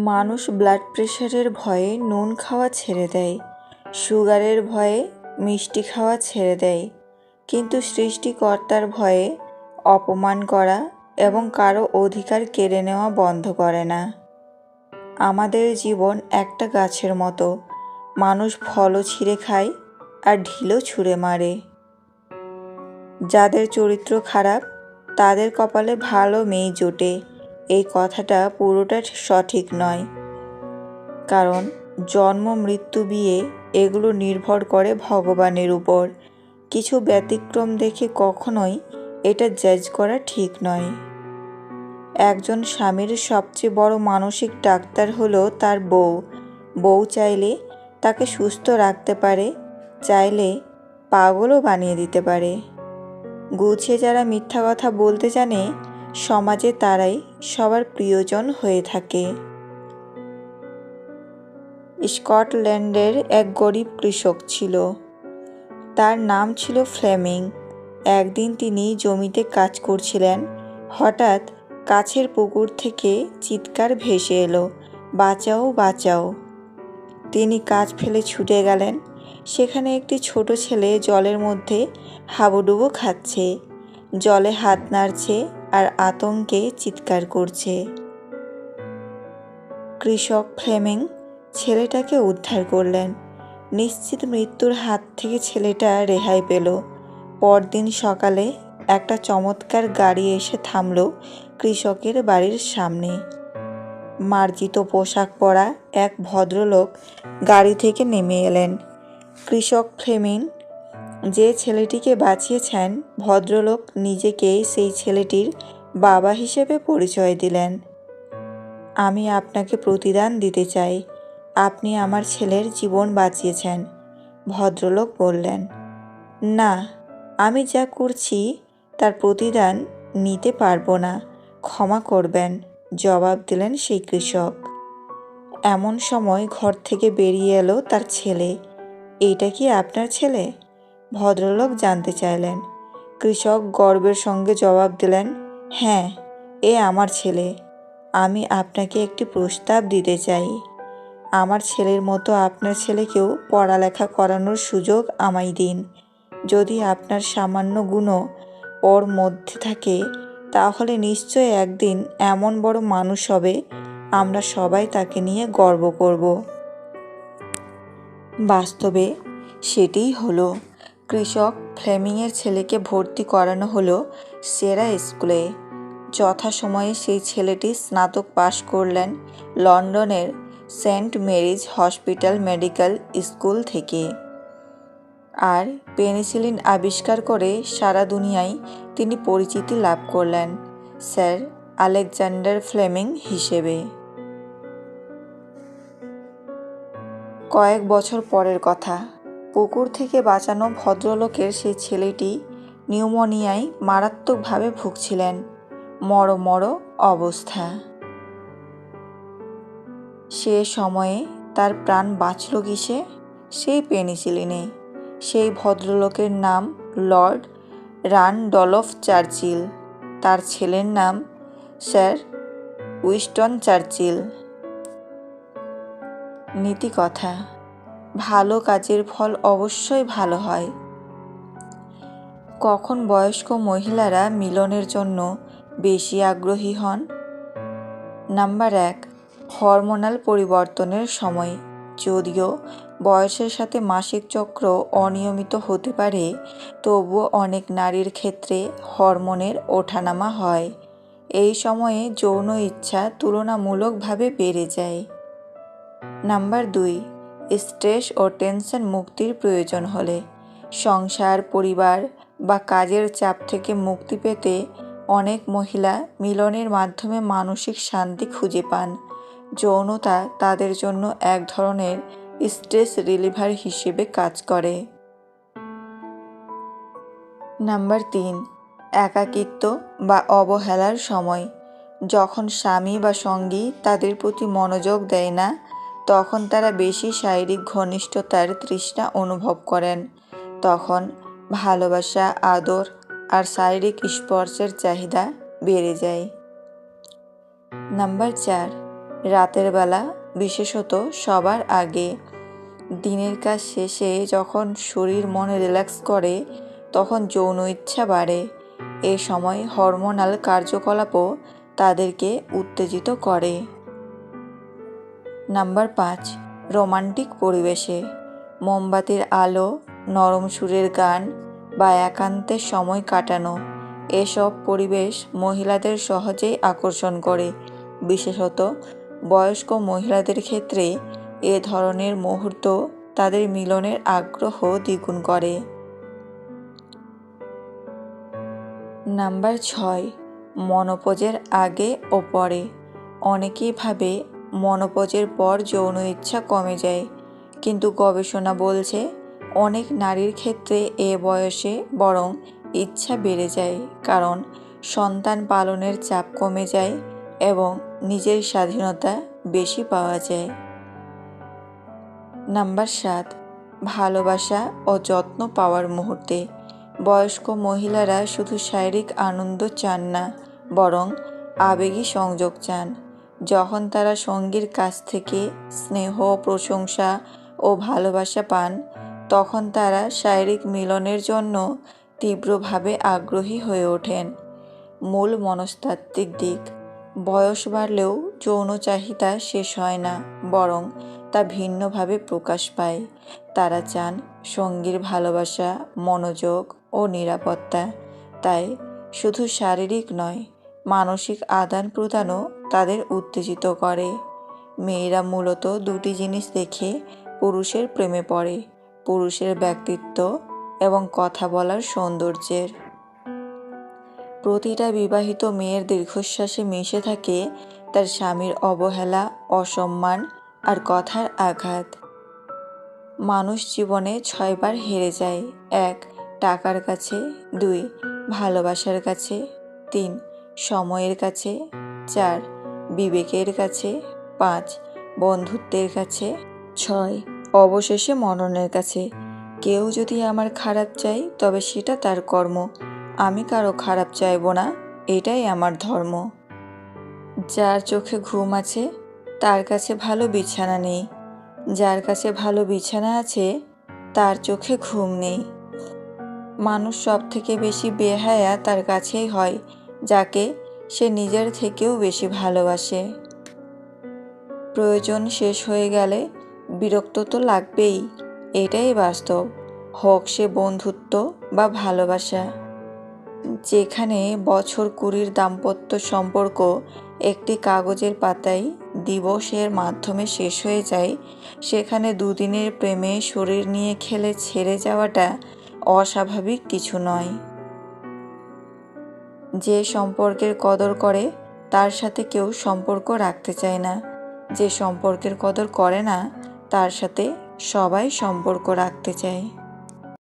মানুষ ব্লাড প্রেশারের ভয়ে নুন খাওয়া ছেড়ে দেয়, সুগারের ভয়ে মিষ্টি খাওয়া ছেড়ে দেয়, কিন্তু সৃষ্টিকর্তার ভয়ে অপমান করা এবং কারো অধিকার কেড়ে নেওয়া বন্ধ করে না। আমাদের জীবন একটা গাছের মতো, মানুষ ফলও ছিঁড়ে খায় আর ঢিলও ছুঁড়ে মারে। যাদের চরিত্র খারাপ তাদের কপালে ভালো মেয়ে জোটে, এই কথাটা পুরোটা সঠিক নয়। কারণ জন্ম, মৃত্যু, বিয়ে এগুলো নির্ভর করে ভগবানের উপর। কিছু ব্যতিক্রম দেখে কখনোই এটা জাজ করা ঠিক নয়। একজন স্বামীর সবচেয়ে বড় মানসিক ডাক্তার হলো তার বউ। বউ চাইলে তাকে সুস্থ রাখতে পারে, চাইলে পাগলও বানিয়ে দিতে পারে। গুছিয়ে যারা মিথ্যা কথা বলতে জানে, সমাজে তারাই সবার প্রিয়জন হয়ে থাকে। স্কটল্যান্ডের এক গরিব কৃষক ছিল। তার নাম ছিল ফ্লেমিং। একদিন তিনি জমিতে কাজ করছিলেন। হঠাৎ কাছের পুকুর থেকে চিৎকার ভেসে এলো, বাঁচাও, বাঁচাও! তিনি কাজ ফেলে ছুটে গেলেন। সেখানে একটি ছোট ছেলে জলের মধ্যে হাবুডুবু খাচ্ছে, জলে হাত নাড়ছে আর আতঙ্কে চিৎকার করছে। কৃষক ফ্লেমিং ছেলেটাকে উদ্ধার করলেন। নিশ্চিত মৃত্যুর হাত থেকে ছেলেটা রেহাই পেল। পরদিন সকালে একটা চমৎকার গাড়ি এসে থামল কৃষকের বাড়ির সামনে। মার্জিত পোশাক পরা এক ভদ্রলোক গাড়ি থেকে নেমে এলেন। কৃষক ফ্লেমিং যে ছেলেটিকে বাঁচিয়েছেন, ভদ্রলোক নিজেকে সেই ছেলেটির বাবা হিসেবে পরিচয় দিলেন। আমি আপনাকে প্রতিদান দিতে চাই, আপনি আমার ছেলের জীবন বাঁচিয়েছেন, ভদ্রলোক বললেন। না, আমি যা করছি তার প্রতিদান নিতে পারবো না, ক্ষমা করবেন, জবাব দিলেন সেই কৃষক। এমন সময় ঘর থেকে বেরিয়ে এলো তার ছেলে। এইটা কি আপনার ছেলে? ভদ্রলোক জানতে চাইলেন। কৃষক গর্বের সঙ্গে জবাব দিলেন, হ্যাঁ, এ আমার ছেলে। আমি আপনাকে একটি প্রস্তাব দিতে চাই। আমার ছেলের মতো আপনার ছেলেকেও পড়ালেখা করানোর সুযোগ আমায় দিন। যদি আপনার সামান্য গুণও ওর মধ্যে থাকে, তাহলে নিশ্চয় একদিন এমন বড় মানুষ হবে, আমরা সবাই তাকে নিয়ে গর্ব করব। বাস্তবে সেটিই হলো। কৃষক ফ্লেমিংয়ের ছেলেকে ভর্তি করানো হলো সেরা স্কুলে। যথাসময়ে সেই ছেলেটি স্নাতক পাশ করলেন লন্ডনের Saint Mary's Hospital Medical School থেকে। আর পেনিসিলিন আবিষ্কার করে সারা দুনিয়ায় তিনি পরিচিতি লাভ করলেন স্যার আলেকজান্ডার ফ্লেমিং হিসেবে। কয়েক বছর পরের কথা। পুকুর থেকে বাঁচানো ভদ্রলোকের সেই ছেলেটি নিউমোনিয়ায় মারাত্মকভাবে ভুগছিলেন। মড় অবস্থা। সে সময়ে তার প্রাণ বাঁচল কিসে? সেই পেনিসিলিনে। সেই ভদ্রলোকের নাম লর্ড রানডলফ চার্চিল। তার ছেলের নাম স্যার উইনস্টন চার্চিল। নীতিকথা: ভালো কাজের ফল অবশ্যই ভালো হয়। কখন বয়স্ক মহিলারা মিলনের জন্য বেশি আগ্রহী হন? নাম্বার 1, হরমোনাল পরিবর্তনের সময়। যদিও বয়সের সাথে মাসিক চক্র অনিয়মিত হতে পারে, তবুও অনেক নারীর ক্ষেত্রে হরমোনের ওঠানামা হয়। এই সময়ে যৌন ইচ্ছা তুলনামূলকভাবে বেড়ে যায়। নাম্বার 2, স্ট্রেস ও টেনশন মুক্তির প্রয়োজন হলে। সংসার, পরিবার বা কাজের চাপ থেকে মুক্তি পেতে অনেক মহিলা মিলনের মাধ্যমে মানসিক শান্তি খুঁজে পান। যৌনতা তাদের জন্য এক ধরনের স্ট্রেস রিলিভার হিসেবে কাজ করে। নাম্বার 3, একাকিত্ব বা অবহেলার সময়। যখন স্বামী বা সঙ্গী তাদের প্রতি মনোযোগ দেয় না, তখন তারা বেশি শারীরিক ঘনিষ্ঠতার তৃষ্ণা অনুভব করেন। তখন ভালোবাসা, আদর আর শারীরিক স্পর্শের চাহিদা বেড়ে যায়। নাম্বার 4, রাতের বেলা, বিশেষত সবার আগে। দিনের কাজ শেষে যখন শরীর মন রিল্যাক্স করে তখন যৌন ইচ্ছা বাড়ে। এ সময় হরমোনাল কার্যকলাপও তাদেরকে উত্তেজিত করে। নাম্বার 5, রোমান্টিক পরিবেশে। মোমবাতির আলো, নরম সুরের গান বা একান্তের সময় কাটানো, এসব পরিবেশ মহিলাদের সহজেই আকর্ষণ করে। বিশেষত বয়স্ক মহিলাদের ক্ষেত্রে এ ধরনের মুহূর্ত তাদের মিলনের আগ্রহ দ্বিগুণ করে। নাম্বার 6, মনোপজের আগে ও পরে। অনেকেই ভাবে মনোপজের পর যৌন ইচ্ছা কমে যায়, কিন্তু গবেষণা বলছে অনেক নারীর ক্ষেত্রে এ বয়সে বরং ইচ্ছা বেড়ে যায়, কারণ সন্তান পালনের চাপ কমে যায় এবং নিজের স্বাধীনতা বেশি পাওয়া যায়। নাম্বার 7, ভালোবাসা ও যত্ন পাওয়ার মুহূর্তে। বয়স্ক মহিলারা শুধু শারীরিক আনন্দ চান না, বরং আবেগী সংযোগ চান। যখন তারা সঙ্গীর কাছ থেকে স্নেহ, প্রশংসা ও ভালোবাসা পান, তখন তারা শারীরিক মিলনের জন্য তীব্রভাবে আগ্রহী হয়ে ওঠেন। মূল মনস্তাত্ত্বিক দিক: বয়স বাড়লেও যৌন চাহিদা শেষ হয় না, বরং তা ভিন্নভাবে প্রকাশ পায়। তারা চান সঙ্গীর ভালোবাসা, মনোযোগ ও নিরাপত্তা। তাই শুধু শারীরিক নয়, মানসিক আদান প্রদানও তাদের উত্তেজিত করে। মেয়েরা মূলত দুটি জিনিস দেখে পুরুষের প্রেমে পড়ে: পুরুষের ব্যক্তিত্ব এবং কথা বলার সৌন্দর্যের। প্রতিটা বিবাহিত মেয়ের দীর্ঘশ্বাসে মিশে থাকে তার স্বামীর অবহেলা, অসম্মান আর কথার আঘাত। মানুষ জীবনে 6 বার হেরে যায়: 1, টাকার কাছে; 2, ভালোবাসার কাছে; 3, সময়ের কাছে; 4, বিবেকের কাছে; 5, বন্ধুত্বের কাছে; 6, অবশেষে মরণের কাছে। কেউ যদি আমার খারাপ চায় তবে সেটা তার কর্ম, আমি কারো খারাপ চাইব না, এটাই আমার ধর্ম। যার চোখে ঘুম আছে তার কাছে ভালো বিছানা নেই, যার কাছে ভালো বিছানা আছে তার চোখে ঘুম নেই। মানুষ সব থেকে বেশি বেহায়া তার কাছেই হয় যাকে সে নিজের থেকেও বেশি ভালোবাসে। প্রয়োজন শেষ হয়ে গেলে বিরক্ত তো লাগবেই, এটাই বাস্তব, হোক সে বন্ধুত্ব বা ভালোবাসা। যেখানে বছর 20 দাম্পত্য সম্পর্ক একটি কাগজের পাতায় দিবসের মাধ্যমে শেষ হয়ে যায়, সেখানে দুদিনের প্রেমে শরীর নিয়ে খেলে ছেড়ে যাওয়াটা অস্বাভাবিক কিছু নয়। যে সম্পর্কের কদর করে তার সাথে কেউ সম্পর্ক রাখতে চায় না, যে সম্পর্কের কদর করে না তার সাথে সবাই সম্পর্ক রাখতে চায়।